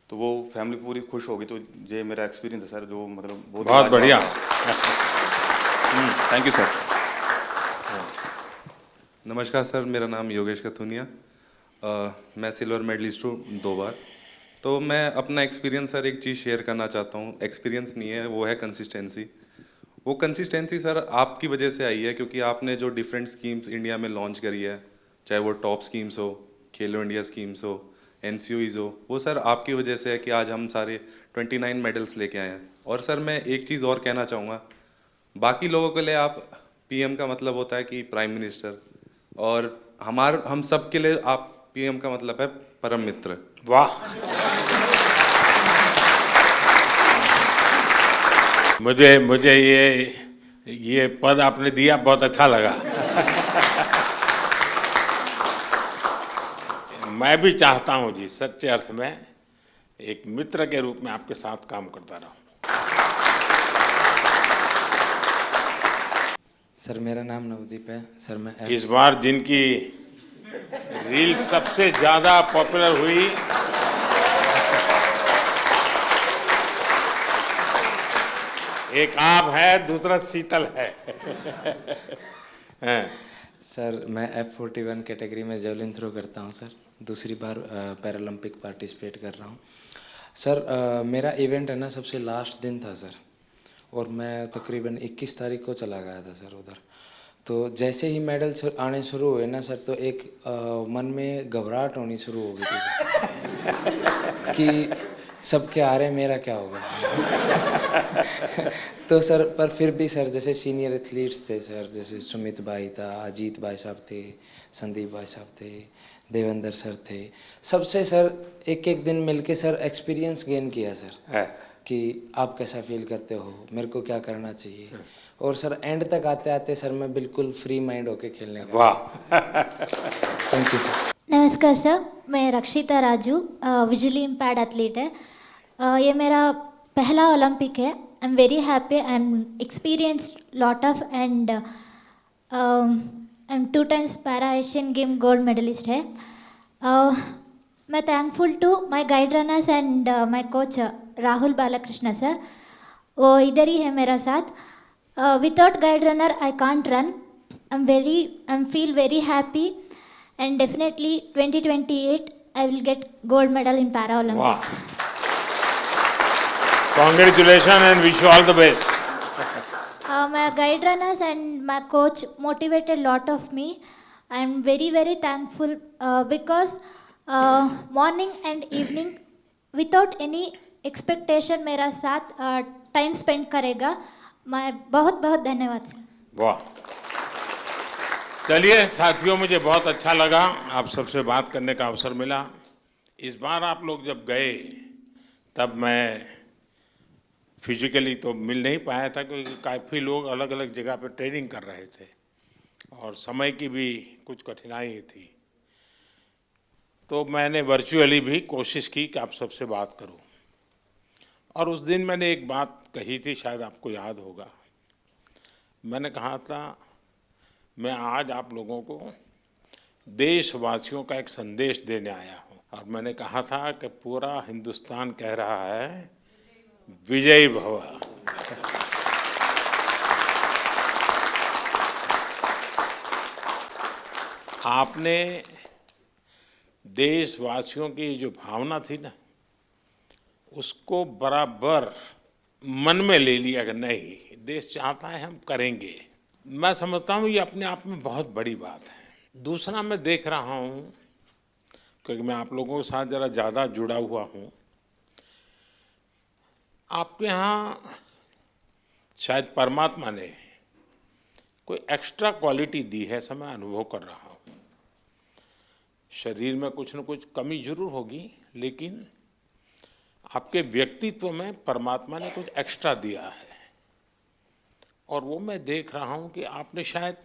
तो वो फैमिली पूरी खुश होगी। तो ये मेरा एक्सपीरियंस है सर, जो मतलब बहुत बढ़िया। Thank you sir. नमस्कार सर, मेरा नाम योगेश कथुनिया, मैं सिल्वर मेडलिस्ट हूँ 2 बार। तो मैं अपना एक्सपीरियंस सर एक चीज़ शेयर करना चाहता हूँ। एक्सपीरियंस नहीं है, वो है कंसिस्टेंसी। वो कंसिस्टेंसी सर आपकी वजह से आई है, क्योंकि आपने जो डिफरेंट स्कीम्स इंडिया में लॉन्च करी है, चाहे वो टॉप स्कीम्स हो, खेलो इंडिया स्कीम्स हो, NCOEs हो, वो सर आपकी वजह से है कि आज हम सारे 29 मेडल्स लेके आए हैं। और सर मैं एक चीज़ और कहना चाहूँगा, बाकी लोगों के लिए आप PM का मतलब होता है कि प्राइम मिनिस्टर, और हम सब के लिए आप PM का मतलब है परम मित्र। वाह, मुझे ये पद आपने दिया, बहुत अच्छा लगा। मैं भी चाहता हूँ जी, सच्चे अर्थ में एक मित्र के रूप में आपके साथ काम करता रहूं। सर मेरा नाम नवदीप है सर। मैं इस बार जिनकी रील सबसे ज्यादा पॉपुलर हुई, एक आप है, दूसरा शीतल है। सर मैं F41 कैटेगरी में जेवलिन थ्रो करता हूं सर, दूसरी बार पैरालंपिक पार्टिसिपेट कर रहा हूं सर। मेरा इवेंट है ना सबसे लास्ट दिन था सर, और मैं तकरीबन 21 तारीख को चला गया था सर उधर। तो जैसे ही मेडल आने शुरू हुए ना सर, तो एक मन में घबराहट होनी शुरू हो गई थी कि सबके आ रहे, मेरा क्या होगा। तो सर पर फिर भी सर जैसे सीनियर एथलीट्स थे सर, जैसे सुमित भाई था, अजीत भाई साहब थे, संदीप भाई साहब थे, देवेंद्र सर थे, सबसे सर एक दिन मिलके सर एक्सपीरियंस गेन किया सर कि आप कैसा फील करते हो, मेरे को क्या करना चाहिए। और सर एंड तक आते आते सर मैं बिल्कुल फ्री माइंड होके खेलने का। वाह, थैंक यू सर। नमस्कार सर, मैं रक्षिता राजू, विजुअली इम्पैर्ड एथलीट है। ये मेरा पहला ओलंपिक है I'm very happy. I'm experienced lot of and I'm 2 times Para Asian Game gold medalist है. मैं thankful to my guide runners and my coach Rahul Balakrishna sir. वो इधर ही है मेरा साथ. Without guide runner I can't run. I'm feel very happy and definitely 2028 I will get gold medal in Paralympics. Wow. Congratulations and wish you all the best. My guide runners and my coach motivated lot of me. I'm very very thankful because morning and evening without any expectation मेरा साथ time spend करेगा. मैं बहुत बहुत धन्यवाद sir. वाह. चलिए साथियों, मुझे बहुत अच्छा लगा आप सबसे बात करने का अवसर मिला. इस बार आप लोग जब गए तब मैं फिजिकली तो मिल नहीं पाया था क्योंकि काफ़ी लोग अलग अलग जगह पे ट्रेनिंग कर रहे थे और समय की भी कुछ कठिनाई थी. तो मैंने वर्चुअली भी कोशिश की कि आप सबसे बात करूं. और उस दिन मैंने एक बात कही थी, शायद आपको याद होगा. मैंने कहा था मैं आज आप लोगों को देशवासियों का एक संदेश देने आया हूं. और मैंने कहा था कि पूरा हिंदुस्तान कह रहा है विजयी भव. आपने देशवासियों की जो भावना थी ना, उसको बराबर मन में ले लिया कि नहीं, देश चाहता है हम करेंगे. मैं समझता हूँ ये अपने आप में बहुत बड़ी बात है. दूसरा मैं देख रहा हूँ क्योंकि मैं आप लोगों के साथ ज़रा ज़्यादा जुड़ा हुआ हूँ, आपके यहाँ शायद परमात्मा ने कोई एक्स्ट्रा क्वालिटी दी है, ऐसा मैं अनुभव कर रहा हूँ. शरीर में कुछ न कुछ कमी जरूर होगी, लेकिन आपके व्यक्तित्व में परमात्मा ने कुछ एक्स्ट्रा दिया है. और वो मैं देख रहा हूँ कि आपने शायद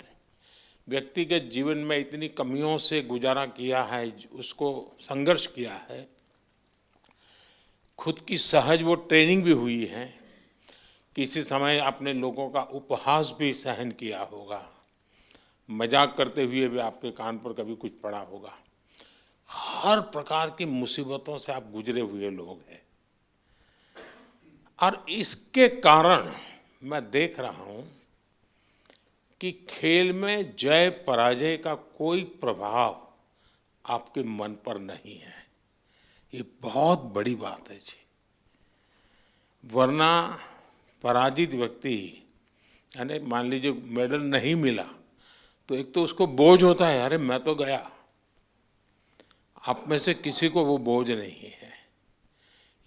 व्यक्तिगत जीवन में इतनी कमियों से गुजारा किया है, उसको संघर्ष किया है, खुद की सहज वो ट्रेनिंग भी हुई है. किसी समय आपने लोगों का उपहास भी सहन किया होगा, मजाक करते हुए भी आपके कान पर कभी कुछ पड़ा होगा. हर प्रकार की मुसीबतों से आप गुजरे हुए लोग हैं. और इसके कारण मैं देख रहा हूं कि खेल में जय पराजय का कोई प्रभाव आपके मन पर नहीं है. ये बहुत बड़ी बात है जी. वरना पराजित व्यक्ति, यानी मान लीजिए मेडल नहीं मिला तो एक तो उसको बोझ होता है, अरे मैं तो गया. आप में से किसी को वो बोझ नहीं है.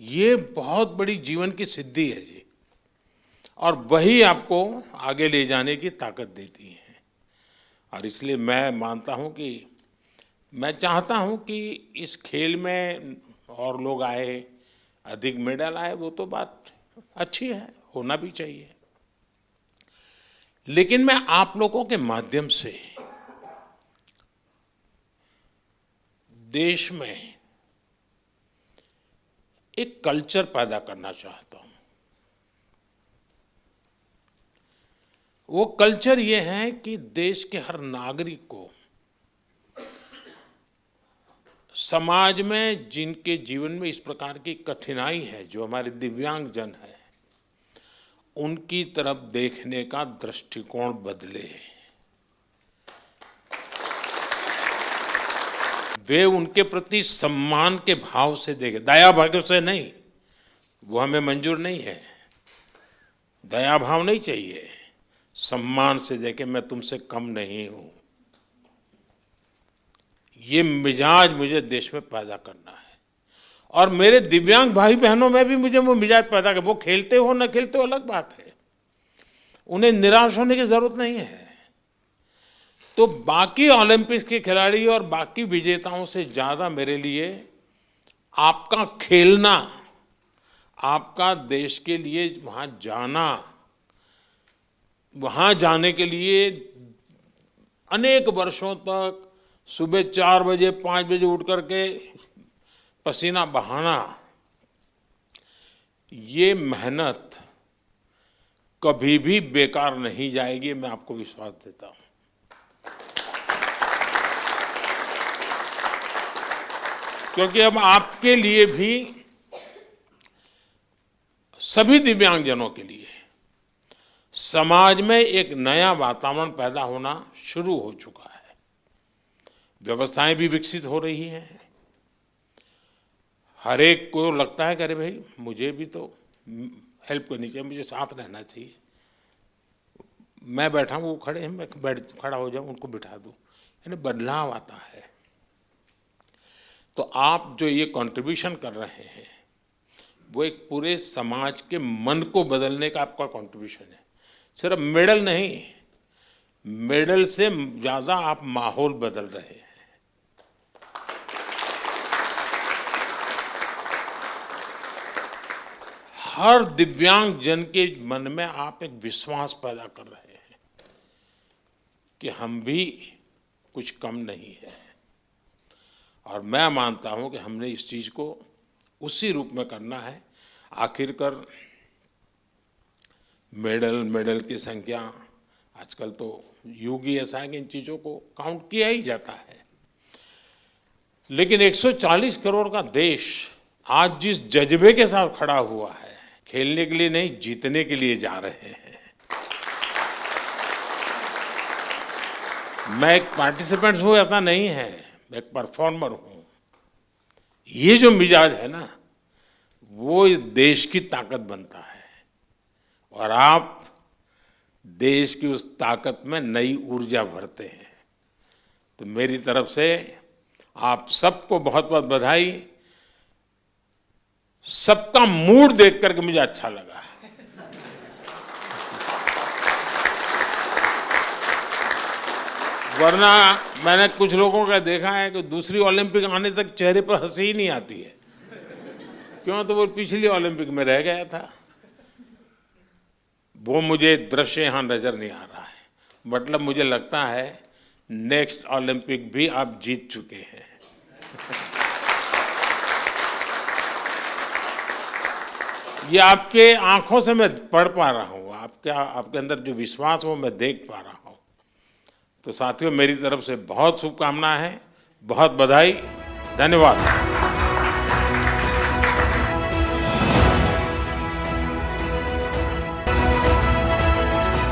ये बहुत बड़ी जीवन की सिद्धि है जी, और वही आपको आगे ले जाने की ताकत देती है. और इसलिए मैं मानता हूँ कि मैं चाहता हूँ कि इस खेल में और लोग आए, अधिक मेडल आए, वो तो बात अच्छी है, होना भी चाहिए. लेकिन मैं आप लोगों के माध्यम से देश में एक कल्चर पैदा करना चाहता हूं. वो कल्चर ये है कि देश के हर नागरिक को समाज में जिनके जीवन में इस प्रकार की कठिनाई है, जो हमारे दिव्यांग जन है, उनकी तरफ देखने का दृष्टिकोण बदले. वे उनके प्रति सम्मान के भाव से देखें, दया भाव से नहीं. वो हमें मंजूर नहीं है. दया भाव नहीं चाहिए, सम्मान से देखें, मैं तुमसे कम नहीं हूं. ये मिजाज मुझे देश में पैदा करना है. और मेरे दिव्यांग भाई बहनों में भी मुझे वो मिजाज पैदा कर. वो खेलते हो न खेलते हो अलग बात है, उन्हें निराश होने की जरूरत नहीं है. तो बाकी ओलंपिक्स के खिलाड़ी और बाकी विजेताओं से ज़्यादा मेरे लिए आपका खेलना, आपका देश के लिए वहाँ जाना, वहाँ जाने के लिए अनेक वर्षों तक सुबह 4 बजे 5 बजे उठ करके पसीना बहाना, ये मेहनत कभी भी बेकार नहीं जाएगी, मैं आपको विश्वास देता हूं। क्योंकि अब आपके लिए भी, सभी दिव्यांगजनों के लिए समाज में एक नया वातावरण पैदा होना शुरू हो चुका है। व्यवस्थाएं भी विकसित हो रही हैं। हर एक को लगता है कि अरे भाई मुझे भी तो हेल्प करनी चाहिए, मुझे साथ रहना चाहिए। मैं बैठा हूँ, वो खड़े हैं, मैं खड़ा हो जाऊँ, उनको बिठा दूँ, यानी बदलाव आता है। तो आप जो ये कंट्रीब्यूशन कर रहे हैं वो एक पूरे समाज के मन को बदलने का आपका कंट्रीब्यूशन है। सिर्फ मेडल नहीं, मेडल से ज़्यादा आप माहौल बदल रहे हैं। हर दिव्यांग जन के मन में आप एक विश्वास पैदा कर रहे हैं कि हम भी कुछ कम नहीं है। और मैं मानता हूं कि हमने इस चीज़ को उसी रूप में करना है। आखिरकार मेडल की संख्या, आजकल तो युग ही ऐसा है कि इन चीज़ों को काउंट किया ही जाता है। लेकिन 140 करोड़ का देश आज जिस जज्बे के साथ खड़ा हुआ है, खेलने के लिए नहीं, जीतने के लिए जा रहे हैं। मैं एक पार्टिसिपेंट हूँ ऐसा नहीं है, मैं एक परफॉर्मर हूँ। ये जो मिजाज है ना, वो देश की ताकत बनता है। और आप देश की उस ताकत में नई ऊर्जा भरते हैं। तो मेरी तरफ से आप सबको बहुत बहुत बधाई। सबका मूड देख करके मुझे अच्छा लगा। वरना मैंने कुछ लोगों का देखा है कि दूसरी ओलंपिक आने तक चेहरे पर हंसी ही नहीं आती है। क्यों? तो वो पिछली ओलंपिक में रह गया था। वो मुझे दृश्य यहाँ नजर नहीं आ रहा है। मतलब मुझे लगता है नेक्स्ट ओलंपिक भी आप जीत चुके हैं। ये आपके आंखों से मैं पढ़ पा रहा हूँ, आपके अंदर जो विश्वास वो मैं देख पा रहा हूँ। तो साथियों, मेरी तरफ से बहुत शुभकामनाएं हैं, बहुत बधाई, धन्यवाद।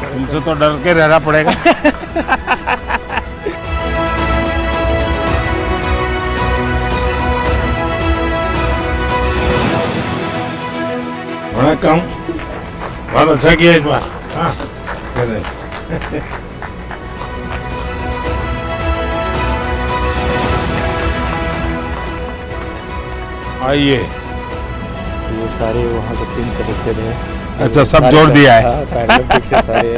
तुमसे तो डर के रहना पड़ेगा। वणक्कम, बहुत अच्छा किया इस बार। हाँ, चले। आइए। ये सारे वहाँ के प्रिंस के बच्चे हैं। अच्छा, सब जोड़ दिया है। पैरालंपिक से सारे